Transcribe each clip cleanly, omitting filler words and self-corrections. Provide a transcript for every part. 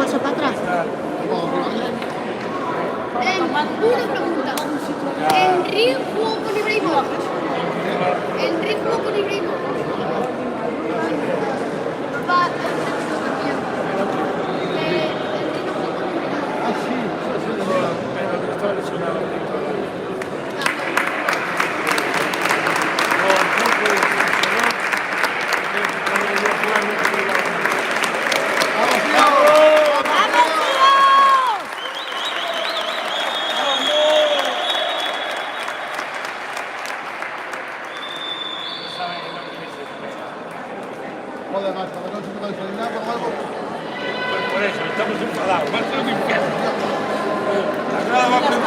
bolso para atrás. Una pregunta. ¿Henry jugó con Ibrahimovic? ¿Henry jugó con Ibrahimovic? Va, Por eso, estamos enfadados. Más de un infierno. La grada va a perder.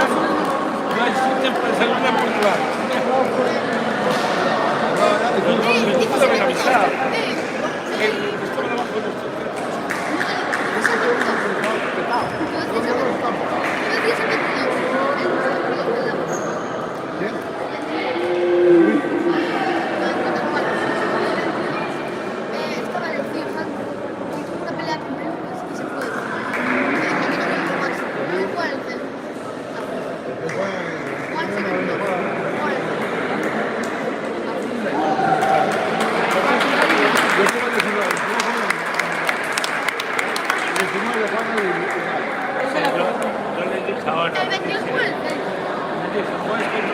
No existen para salir de Portugal. Esto deben avisar. Esto me lo bajo de esto. Yo les dije ahora.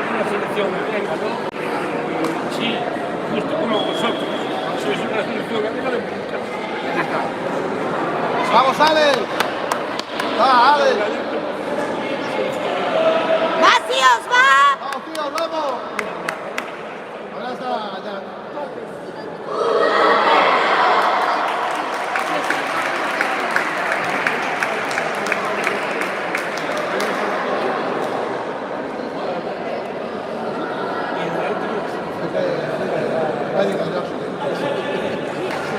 Una selección griega, ¿no? Sí, justo como vosotros. Sois una selección griega de muchas. ¡Vamos, Ale! ¡Va, Ale! ¡Va, tíos, va! ¡Vamos, tío, vamos! Ahora está ya.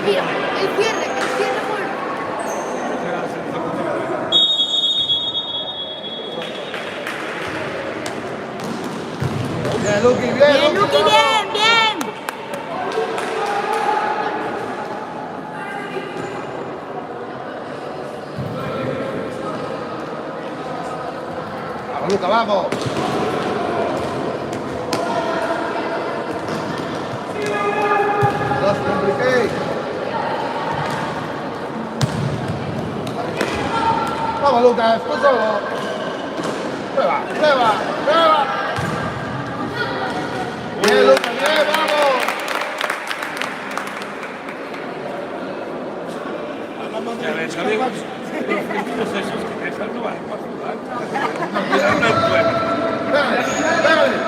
Mira, el cierre fue. Bien, Luqui, bien. Bien, Luqui, bien, bien. Vamos, Luca, vamos. Dos, compliqué. Vamos, Lucas, tú solo. Prueba, prueba, prueba. Bien, Lucas, bien, vamos. Ya ves, amigos, los felinos esos que dejan no valen para jugar. Ya no es bueno. Pégale, pégale.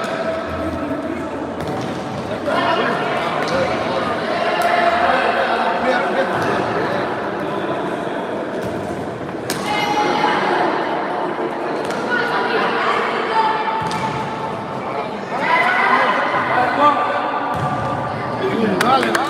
Vale, va.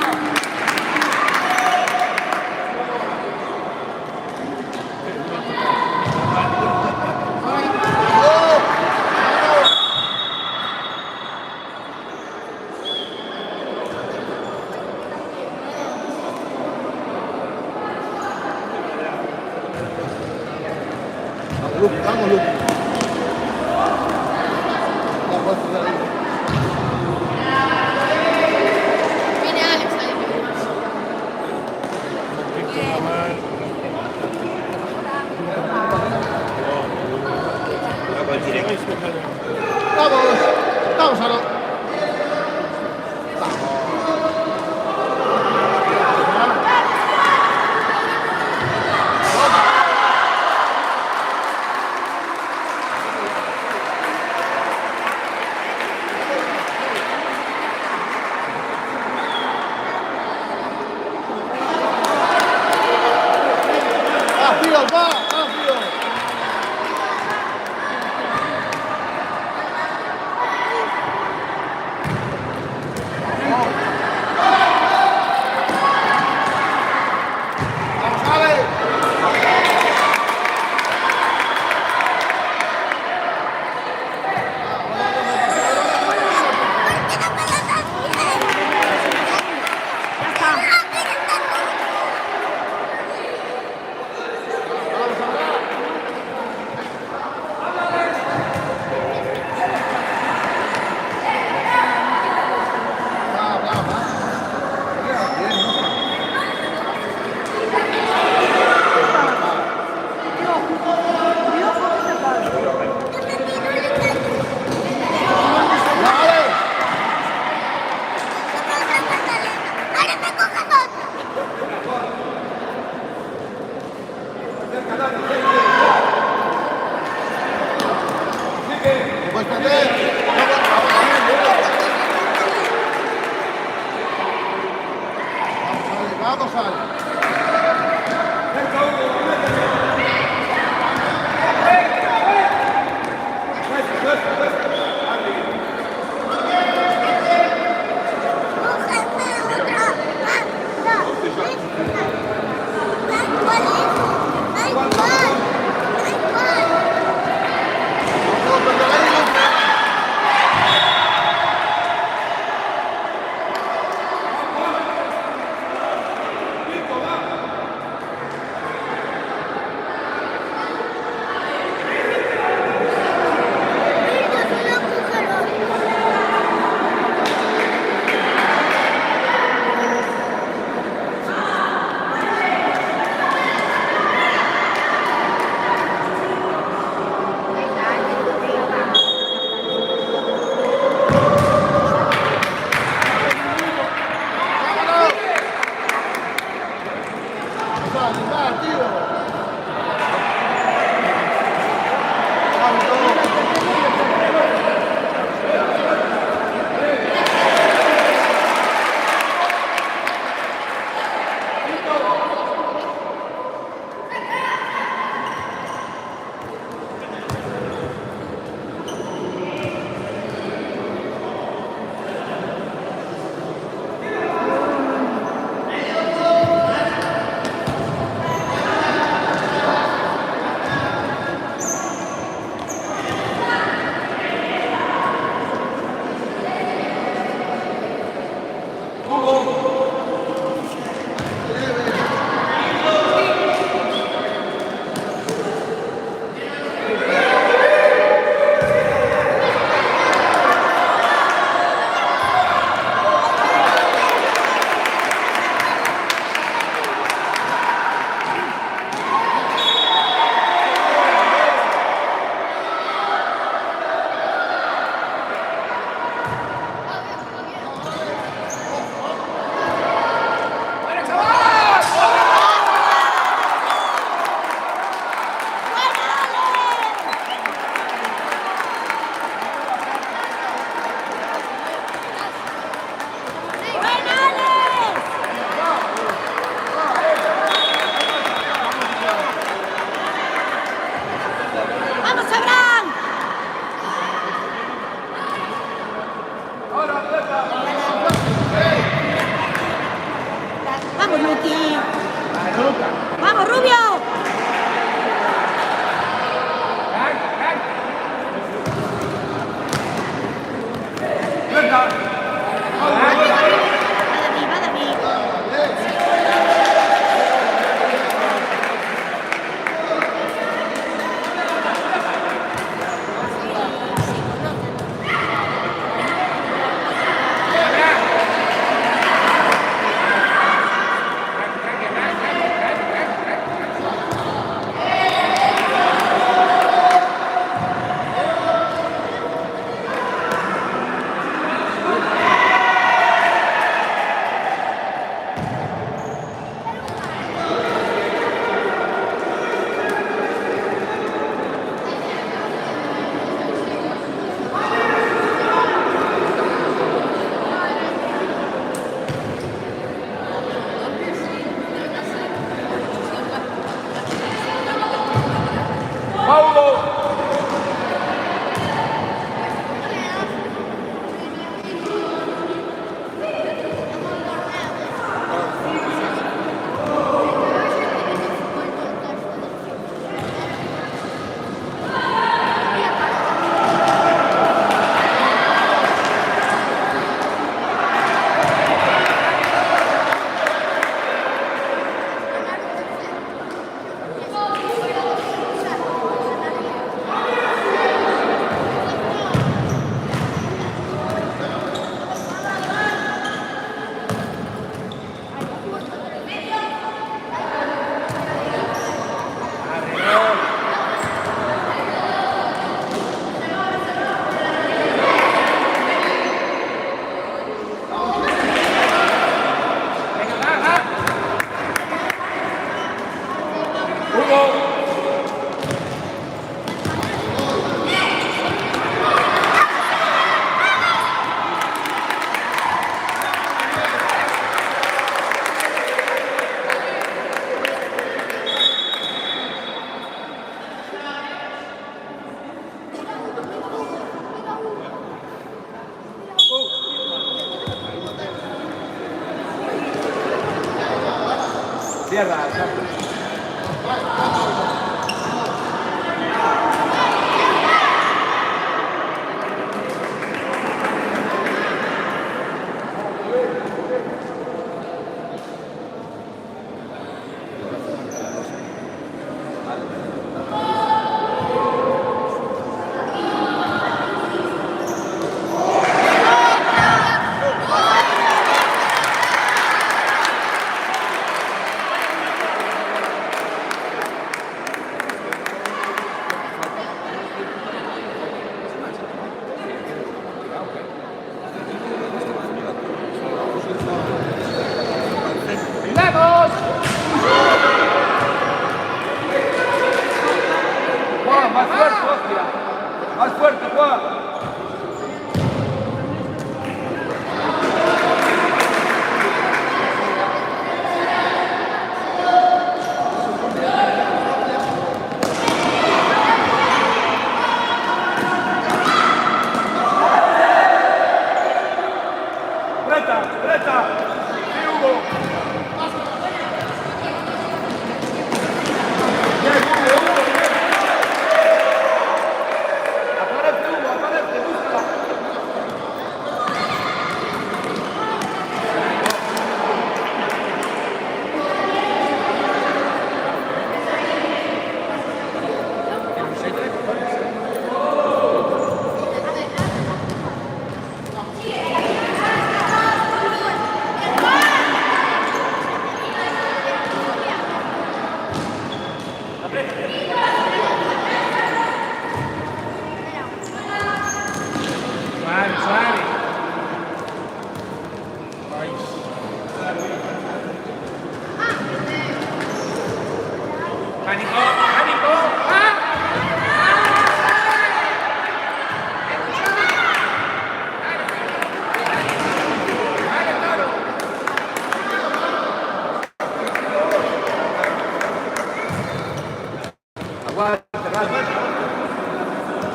Vamos, Luqui. La fuerza de ahí. Viene Alex ahí. Vamos, vamos a lo. Va, tío, va, tío. Vamos, Ale. Va, tío. ¡Vamos, Abraham! ¡Vamos, Luqui! ¡Vamos, Rubio! Va de mí. Cierra, ¡Pánico! ¡Pánico! ¡Ah!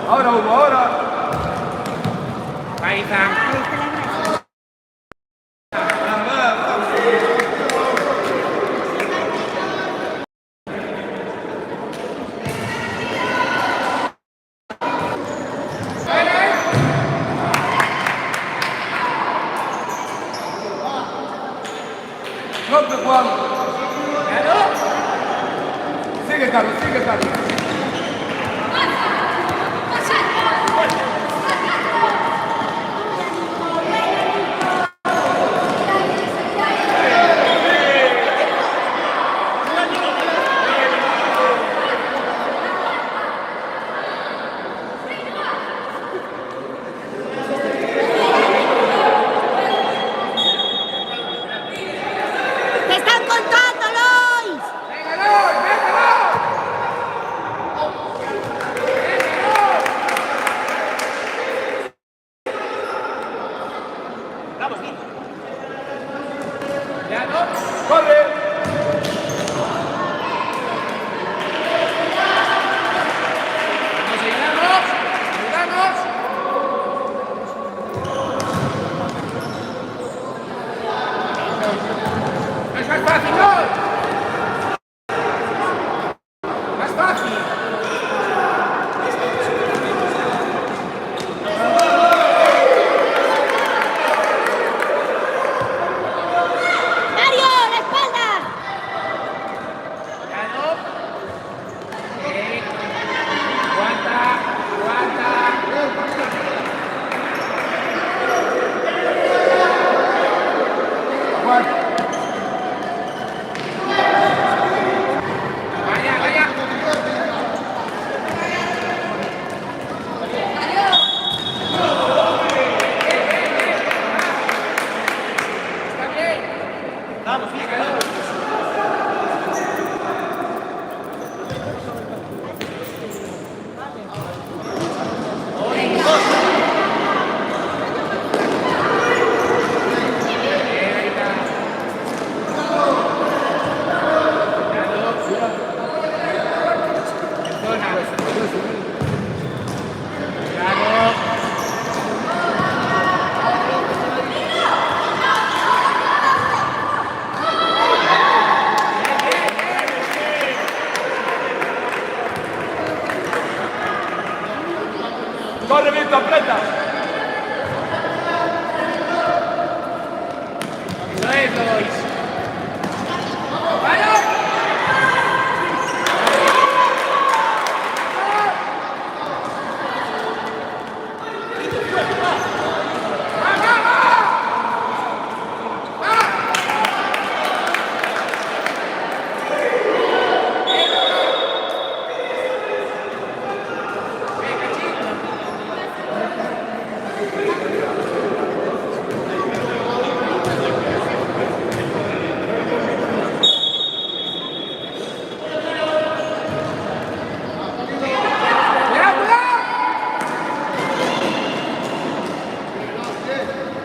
Ahora, Hugo, ahora. Ahí está. No te Juan. Sigue, Carlos, sigue, Carlos. ¡Te están contando, Lois! ¡Corre! ¡Vamos, ayudamos! ¡Ayudamos! ¡Es más fácil, ¿no? ¡Más fácil! ¡Mario, la espalda! Aguanta, aguanta. Aguanta. Vaya, vaya. Está bien. Vamos, fíjate. Corre, Víctor, aprieta. Eso es, Lois.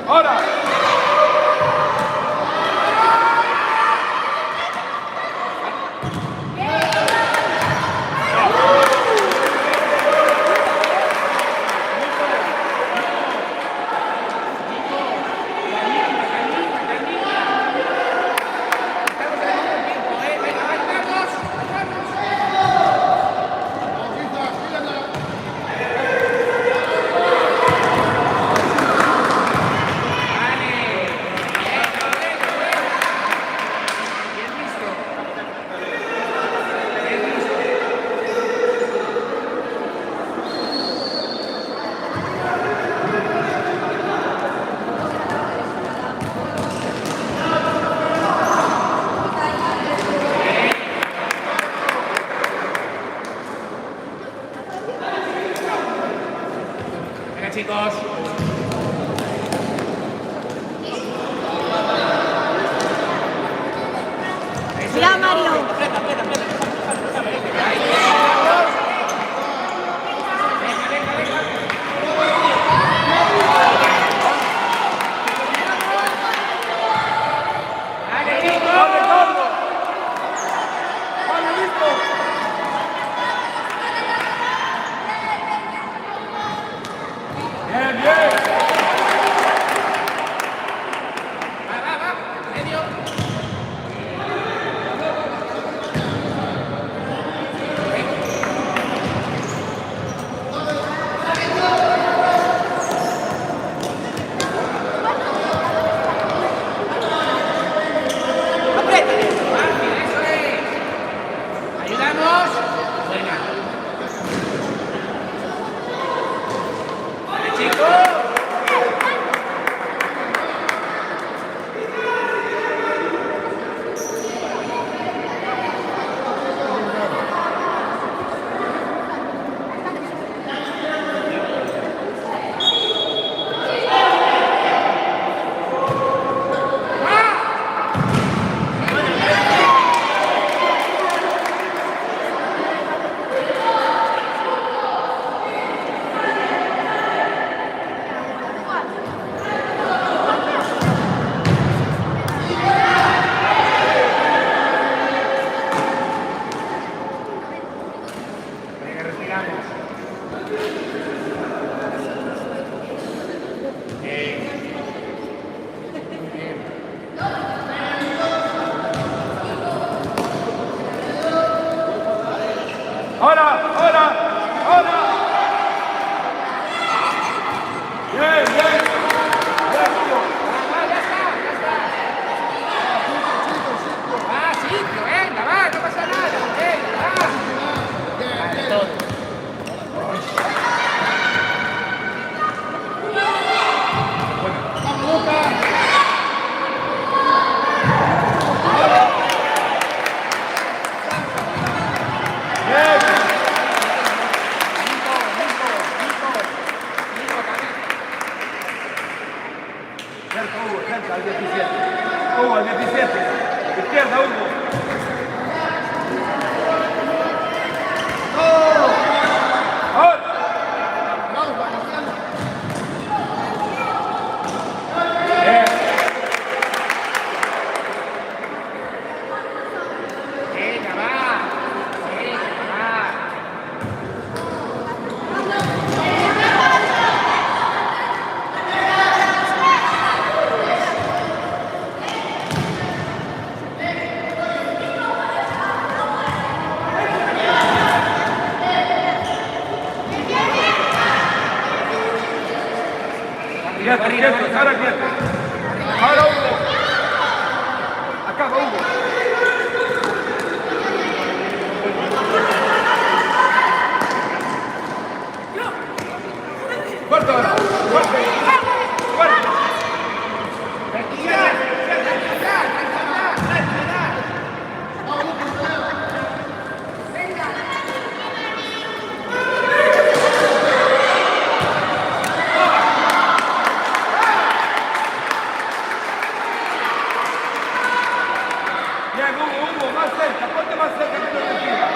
Ahora. Chicos. Cuidado, Mario. Ahora, ahora, ahora. Bien, bien. Bien, Hugo. Va, sitio, venga, va, no pasa nada. Venga, va. Vale, todo. Cerca, Hugo, cerca, al 17. Hugo, al 17. Izquierda, Hugo. ¡Ahora! Bien. Venga, va. Venga, va. Quieto, quieto, ahora quieto. Ahora Hugo. Acaba Hugo. Fuerte ahora. Fuerte. Fuerte. Bien, Hugo, Hugo, más cerca, ponte más cerca que no te tira.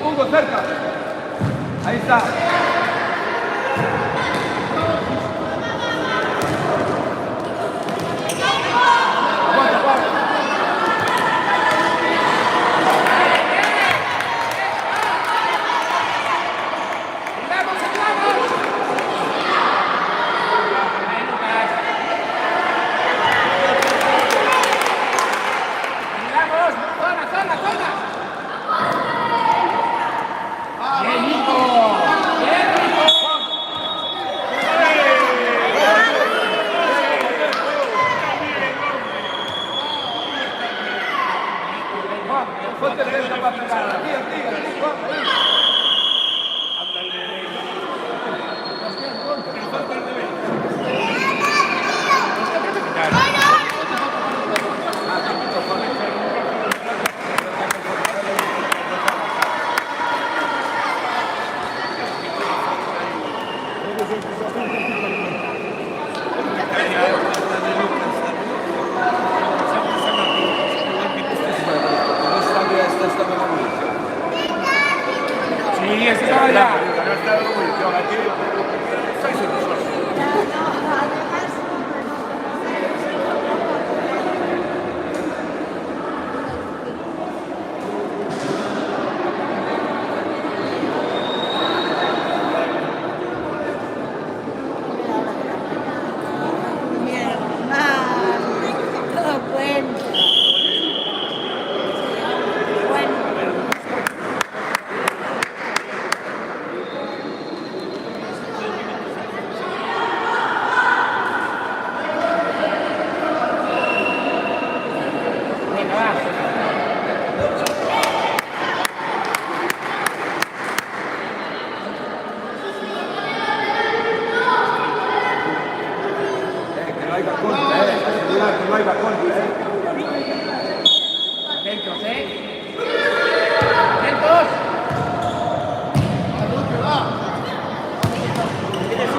Hugo, cerca. Ahí está. Aguanta, aguanta. ¡Vamos, vamos! Ahí, Lucas. ¡Vamos! ¡Zona, zona, zona! ¡Bien, Nico! ¡Bien, Nico! Juan, ponte derecha para pegar. Aquí, aquí, aquí, Juan, ahí. Sí, ese estaba allá. No está dando munición aquí. Soy su Mi hermano. Todo cuento. Bueno. Venga, va. Que no haya contra, asegurar que no haya contra, Atentos, Atentos.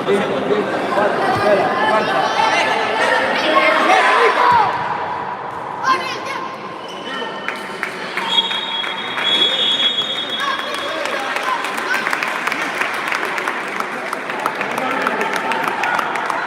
Bien, bien, falta, espera, falta.